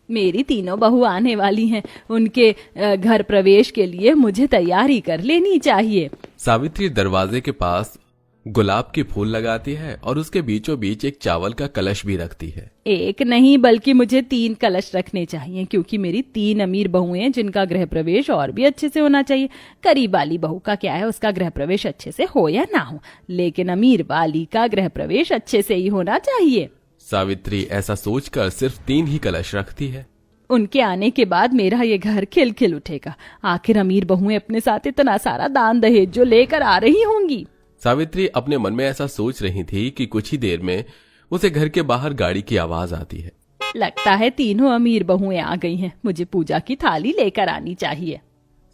मेरी तीनों बहू आने वाली हैं, उनके घर प्रवेश के लिए मुझे तैयारी कर लेनी चाहिए। सावित्री दरवाजे के पास गुलाब के फूल लगाती है और उसके बीचों बीच एक चावल का कलश भी रखती है। एक नहीं बल्कि मुझे 3 कलश रखने चाहिए, क्योंकि मेरी 3 अमीर बहुएं हैं जिनका गृह प्रवेश और भी अच्छे से होना चाहिए। गरीब वाली बहू का क्या है, उसका गृह प्रवेश अच्छे से हो या ना हो, लेकिन अमीर वाली का गृह प्रवेश अच्छे से ही होना चाहिए। सावित्री ऐसा सोचकर सिर्फ 3 ही कलश रखती है। उनके आने के बाद मेरा ये घर खिल खिल उठेगा। आखिर अमीर बहुएं अपने साथ इतना सारा दान दहेज जो लेकर आ रही होंगी। सावित्री अपने मन में ऐसा सोच रही थी कि कुछ ही देर में उसे घर के बाहर गाड़ी की आवाज आती है। लगता है तीनों अमीर बहुएं आ गई हैं। मुझे पूजा की थाली लेकर आनी चाहिए।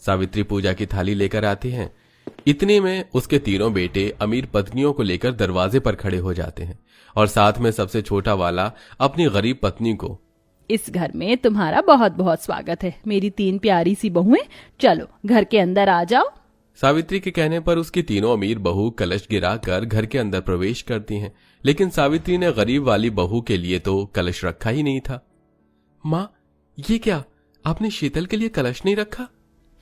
सावित्री पूजा की थाली लेकर आती हैं। इतने में उसके तीनों बेटे अमीर पत्नियों को लेकर दरवाजे पर खड़े हो जाते हैं और साथ में सबसे छोटा वाला अपनी गरीब पत्नी को, इस घर में तुम्हारा बहुत बहुत स्वागत है मेरी 3 प्यारी सी बहुएं, चलो घर के अंदर आ जाओ। सावित्री के कहने पर उसकी तीनों अमीर बहू कलश गिराकर घर के अंदर प्रवेश करती हैं, लेकिन सावित्री ने गरीब वाली बहू के लिए तो कलश रखा ही नहीं था। माँ, ये क्या, आपने शीतल के लिए कलश नहीं रखा?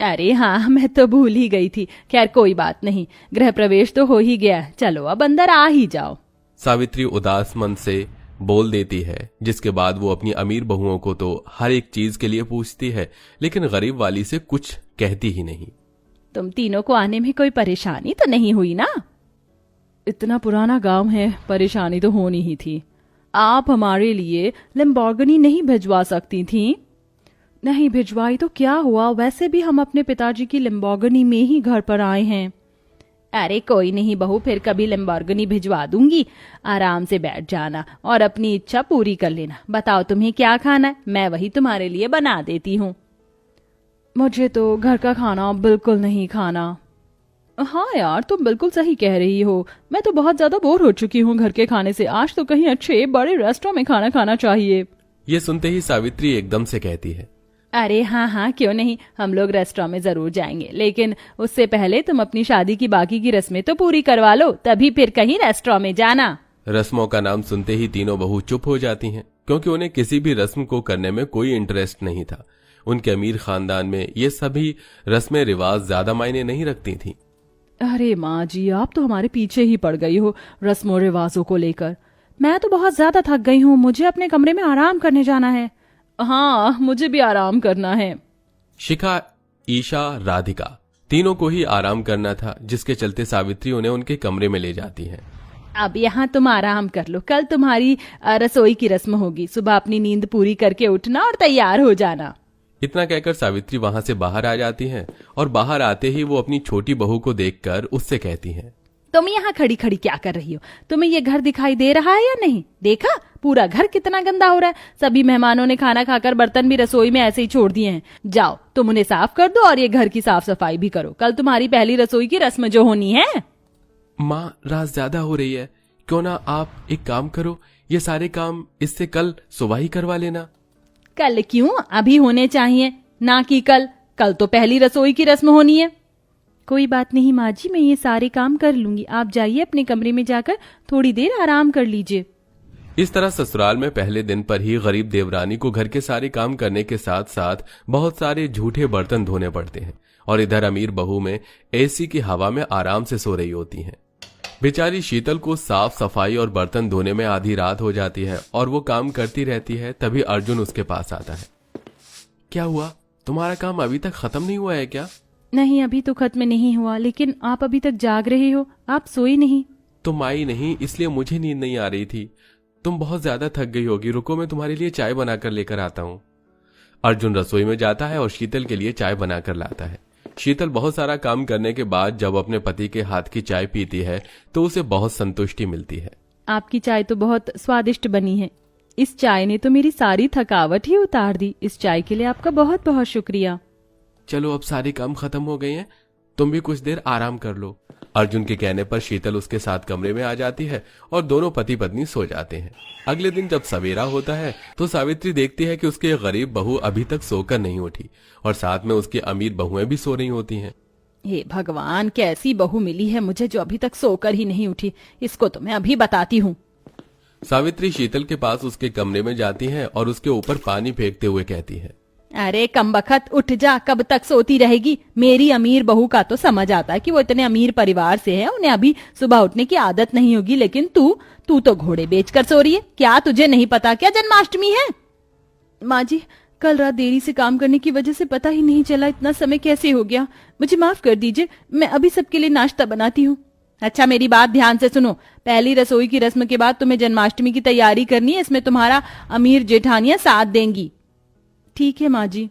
अरे हाँ, मैं तो भूल ही गई थी। खैर कोई बात नहीं, गृह प्रवेश तो हो ही गया, चलो अब अंदर आ ही जाओ। सावित्री उदास मन से बोल देती है, जिसके बाद वो अपनी अमीर बहुओं को तो हर एक चीज के लिए पूछती है, लेकिन गरीब वाली से कुछ कहती ही नहीं। तुम तीनों को आने में कोई परेशानी तो नहीं हुई ना? इतना पुराना गांव है, परेशानी तो होनी ही थी। आप हमारे लिए लैम्बोर्गिनी नहीं भिजवा सकती थी? नहीं भिजवाई तो क्या हुआ, वैसे भी हम अपने पिताजी की लैम्बोर्गिनी में ही घर पर आए हैं। अरे कोई नहीं बहू, फिर कभी लैम्बोर्गिनी भिजवा दूंगी। आराम से बैठ जाना और अपनी इच्छा पूरी कर लेना। बताओ तुम्हें क्या खाना है, मैं वही तुम्हारे लिए बना देती हूँ। मुझे तो घर का खाना बिल्कुल नहीं खाना। हाँ यार, तुम बिल्कुल सही कह रही हो। मैं तो बहुत ज्यादा बोर हो चुकी हूँ घर के खाने से। आज तो कहीं अच्छे बड़े रेस्टोरेंट में खाना खाना चाहिए। ये सुनते ही सावित्री एकदम से कहती है, अरे हाँ हाँ, क्यों नहीं, हम लोग रेस्टोरेंट में जरूर जाएंगे, लेकिन उससे पहले तुम अपनी शादी की बाकी की रस्में तो पूरी करवा लो, तभी फिर कहीं रेस्टोरेंट में जाना। रस्मों का नाम सुनते ही तीनों बहू चुप हो जाती हैं, क्योंकि उन्हें किसी भी रस्म को करने में कोई इंटरेस्ट नहीं था। उनके अमीर खानदान में ये सभी रस्में रिवाज ज्यादा मायने नहीं रखती थीं। अरे माँ जी, आप तो हमारे पीछे ही पड़ गई हो रस्मों रिवाजों को लेकर। मैं तो बहुत ज्यादा थक गई हूँ, मुझे अपने कमरे में आराम करने जाना है। हाँ, मुझे भी आराम करना है। शिखा, ईशा, राधिका तीनों को ही आराम करना था, जिसके चलते सावित्री उन्हें उनके कमरे में ले जाती है। अब यहाँ तुम आराम कर लो, कल तुम्हारी रसोई की रस्म होगी। सुबह अपनी नींद पूरी करके उठना और तैयार हो जाना। इतना कहकर सावित्री वहां से बाहर आ जाती हैं और बाहर आते ही वो अपनी छोटी बहू को देखकर उससे कहती हैं, तुम यहाँ खड़ी खड़ी क्या कर रही हो? तुम्हें ये घर दिखाई दे रहा है या नहीं? देखा पूरा घर कितना गंदा हो रहा है। सभी मेहमानों ने खाना खाकर बर्तन भी रसोई में ऐसे ही छोड़ दिए हैं। जाओ तुम उन्हें साफ कर दो और ये घर की साफ सफाई भी करो। कल तुम्हारी पहली रसोई की रस्म जो होनी है। माँ, रात ज्यादा हो रही है, क्यों ना आप एक काम करो, ये सारे काम इससे कल सुबह ही करवा लेना। कल क्यों, अभी होने चाहिए, ना कि कल। कल तो पहली रसोई की रस्म होनी है। कोई बात नहीं माँ जी, मैं ये सारे काम कर लूंगी। आप जाइए अपने कमरे में जाकर थोड़ी देर आराम कर लीजिए। इस तरह ससुराल में पहले दिन पर ही गरीब देवरानी को घर के सारे काम करने के साथ साथ बहुत सारे झूठे बर्तन धोने पड़ते हैं और इधर अमीर बहू में एसी की हवा में आराम से सो रही होती हैं। बेचारी शीतल को साफ सफाई और बर्तन धोने में आधी रात हो जाती है और वो काम करती रहती है। तभी अर्जुन उसके पास आता है। क्या हुआ, तुम्हारा काम अभी तक खत्म नहीं हुआ है क्या? नहीं, अभी तो खत्म नहीं हुआ, लेकिन आप अभी तक जाग रहे हो, आप सोई नहीं? तुम आई नहीं इसलिए मुझे नींद नहीं आ रही थी। तुम बहुत ज्यादा थक गई होगी, रुको मैं तुम्हारे लिए चाय बनाकर लेकर आता हूँ। अर्जुन रसोई में जाता है और शीतल के लिए चाय बनाकर लाता है। शीतल बहुत सारा काम करने के बाद जब अपने पति के हाथ की चाय पीती है तो उसे बहुत संतुष्टि मिलती है। आपकी चाय तो बहुत स्वादिष्ट बनी है। इस चाय ने तो मेरी सारी थकावट ही उतार दी। इस चाय के लिए आपका बहुत बहुत शुक्रिया। चलो अब सारे काम खत्म हो गए हैं, तुम भी कुछ देर आराम कर लो। अर्जुन के कहने पर शीतल उसके साथ कमरे में आ जाती है और दोनों पति पत्नी सो जाते हैं। अगले दिन जब सवेरा होता है तो सावित्री देखती है कि उसकी गरीब बहू अभी तक सोकर नहीं उठी और साथ में उसकी अमीर बहुएं भी सो रही होती हैं। हे भगवान, कैसी बहू मिली है मुझे जो अभी तक सोकर ही नहीं उठी। इसको तो मैं अभी बताती हूँ। सावित्री शीतल के पास उसके कमरे में जाती है और उसके ऊपर पानी फेंकते हुए कहती है, अरे कमबख्त उठ जा, कब तक सोती रहेगी। मेरी अमीर बहू का तो समझ आता है कि वो इतने अमीर परिवार से है, उन्हें अभी सुबह उठने की आदत नहीं होगी, लेकिन तू तो घोड़े बेचकर सो रही है। क्या तुझे नहीं पता क्या जन्माष्टमी है? माँ जी, कल रात देरी से काम करने की वजह से पता ही नहीं चला इतना समय कैसे हो गया। मुझे माफ कर दीजिए, मैं अभी सबके लिए नाश्ता बनाती हूँ। अच्छा, मेरी बात ध्यान से सुनो। पहली रसोई की रस्म के बाद तुम्हें जन्माष्टमी की तैयारी करनी है, इसमें तुम्हारा अमीर जेठानियां साथ देंगी। ठीक है माँ जी।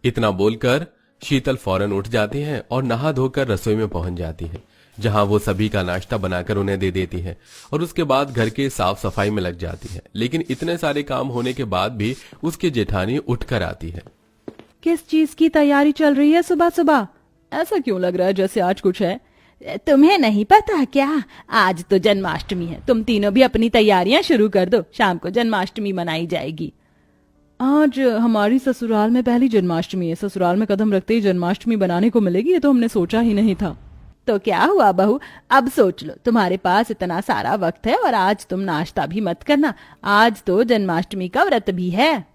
इतना बोलकर शीतल फौरन उठ जाती है और नहा धोकर रसोई में पहुंच जाती है, जहां वो सभी का नाश्ता बनाकर उन्हें दे देती है और उसके बाद घर के साफ सफाई में लग जाती है। लेकिन इतने सारे काम होने के बाद भी उसकी जेठानी उठकर आती है। किस चीज की तैयारी चल रही है सुबह सुबह? ऐसा क्यों लग रहा है जैसे आज कुछ है? तुम्हें नहीं पता क्या? आज तो जन्माष्टमी है। तुम तीनों भी अपनी तैयारियां शुरू कर दो, शाम को जन्माष्टमी मनाई जाएगी। आज हमारी ससुराल में पहली जन्माष्टमी है। ससुराल में कदम रखते ही जन्माष्टमी बनाने को मिलेगी, ये तो हमने सोचा ही नहीं था। तो क्या हुआ बहू, अब सोच लो। तुम्हारे पास इतना सारा वक्त है और आज तुम नाश्ता भी मत करना, आज तो जन्माष्टमी का व्रत भी है।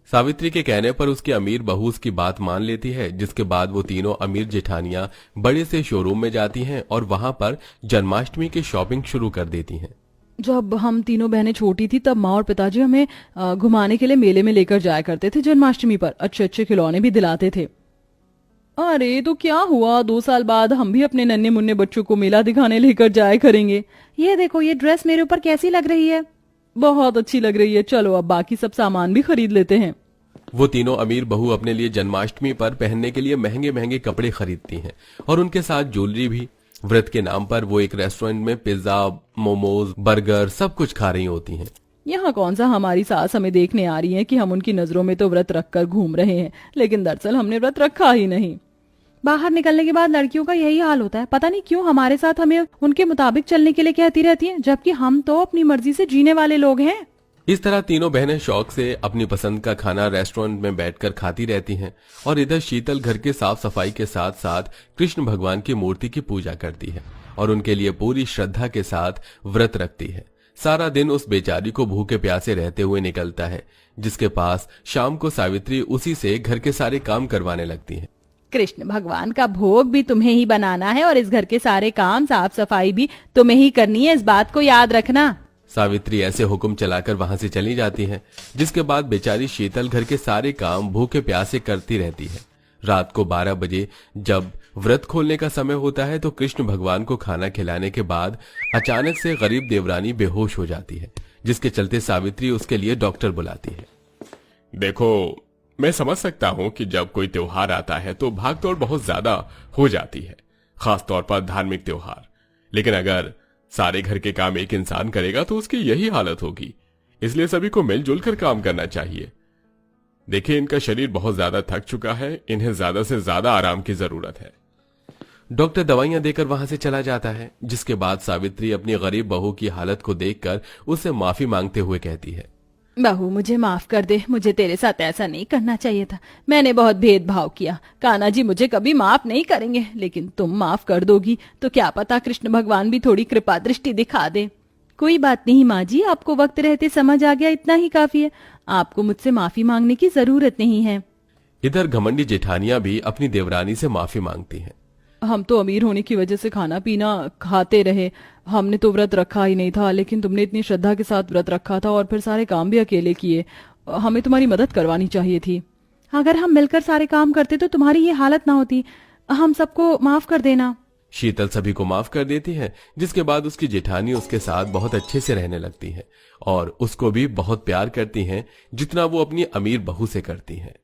सावित्री के कहने पर उसकी अमीर बहू उसकी बात मान लेती है, जिसके बाद वो तीनों अमीर जेठानियां बड़े से शोरूम में जाती हैं और वहां पर जन्माष्टमी की शॉपिंग शुरू कर देती हैं। जब हम तीनों बहनें छोटी थी तब माँ और पिताजी हमें घुमाने के लिए मेले में लेकर जाया करते थे। जन्माष्टमी पर अच्छे अच्छे खिलौने भी दिलाते थे। अरे तो क्या हुआ, 2 साल बाद हम भी अपने नन्हे मुन्ने बच्चों को मेला दिखाने लेकर जाया करेंगे। ये देखो, ये ड्रेस मेरे ऊपर कैसी लग रही है? बहुत अच्छी लग रही है। चलो अब बाकी सब सामान भी खरीद लेते हैं। वो तीनों अमीर बहू अपने लिए जन्माष्टमी पर पहनने के लिए महंगे महंगे कपड़े खरीदती हैं और उनके साथ ज्वेलरी भी। व्रत के नाम पर वो एक रेस्टोरेंट में पिज्जा, मोमोज, बर्गर सब कुछ खा रही होती हैं। यहाँ कौन सा हमारी सास हमें देखने आ रही है कि हम उनकी नजरों में तो व्रत रखकर घूम रहे हैं, लेकिन दरअसल हमने व्रत रखा ही नहीं। बाहर निकलने के बाद लड़कियों का यही हाल होता है। पता नहीं क्यों हमारे साथ हमें उनके मुताबिक चलने के लिए कहती रहती हैं, जबकि हम तो अपनी मर्जी से जीने वाले लोग हैं। इस तरह तीनों बहनें शौक से अपनी पसंद का खाना रेस्टोरेंट में बैठकर खाती रहती हैं और इधर शीतल घर के साफ सफाई के साथ साथ कृष्ण भगवान की मूर्ति की पूजा करती है और उनके लिए पूरी श्रद्धा के साथ व्रत रखती है। सारा दिन उस बेचारी को भूखे प्यासे रहते हुए निकलता है, जिसके पास शाम को सावित्री उसी से घर के सारे काम करवाने लगती है। कृष्ण भगवान का भोग भी तुम्हें ही बनाना है और इस घर के सारे काम साफ सफाई भी तुम्हें ही करनी है, इस बात को याद रखना। सावित्री ऐसे हुक्म चलाकर वहां से चली जाती है, जिसके बाद बेचारी शीतल घर के सारे काम भूखे प्यासे करती रहती है। रात को 12 बजे जब व्रत खोलने का समय होता है तो कृष्ण भगवान को खाना खिलाने के बाद अचानक से गरीब देवरानी बेहोश हो जाती है, जिसके चलते सावित्री उसके लिए डॉक्टर बुलाती है। देखो, मैं समझ सकता हूं कि जब कोई त्योहार आता है तो भागदौड़ बहुत ज्यादा हो जाती है, खासतौर पर धार्मिक त्योहार। लेकिन अगर सारे घर के काम एक इंसान करेगा तो उसकी यही हालत होगी, इसलिए सभी को मिलजुल कर काम करना चाहिए। देखिए, इनका शरीर बहुत ज्यादा थक चुका है, इन्हें ज्यादा से ज्यादा आराम की जरूरत है। डॉक्टर दवाइयां देकर वहां से चला जाता है, जिसके बाद सावित्री अपनी गरीब बहू की हालत को देखकर उससे माफी मांगते हुए कहती है, बहू मुझे माफ कर दे, मुझे तेरे साथ ऐसा नहीं करना चाहिए था। मैंने बहुत भेदभाव किया। कान्हा जी मुझे कभी माफ नहीं करेंगे, लेकिन तुम माफ कर दोगी तो क्या पता कृष्ण भगवान भी थोड़ी कृपा दृष्टि दिखा दे। कोई बात नहीं माँ जी, आपको वक्त रहते समझ आ गया, इतना ही काफी है। आपको मुझसे माफी मांगने की जरूरत नहीं है। इधर घमंडी जेठानियां भी अपनी देवरानी से माफी मांगती हैं। हम तो अमीर होने की वजह से खाना पीना खाते रहे, हमने तो व्रत रखा ही नहीं था, लेकिन तुमने इतनी श्रद्धा के साथ व्रत रखा था और फिर सारे काम भी अकेले किए। हमें तुम्हारी मदद करवानी चाहिए थी। अगर हम मिलकर सारे काम करते तो तुम्हारी ये हालत ना होती। हम सबको माफ कर देना। शीतल सभी को माफ कर देती है, जिसके बाद उसकी जेठानी उसके साथ बहुत अच्छे से रहने लगती है और उसको भी बहुत प्यार करती हैं, जितना वो अपनी अमीर बहू से करती हैं।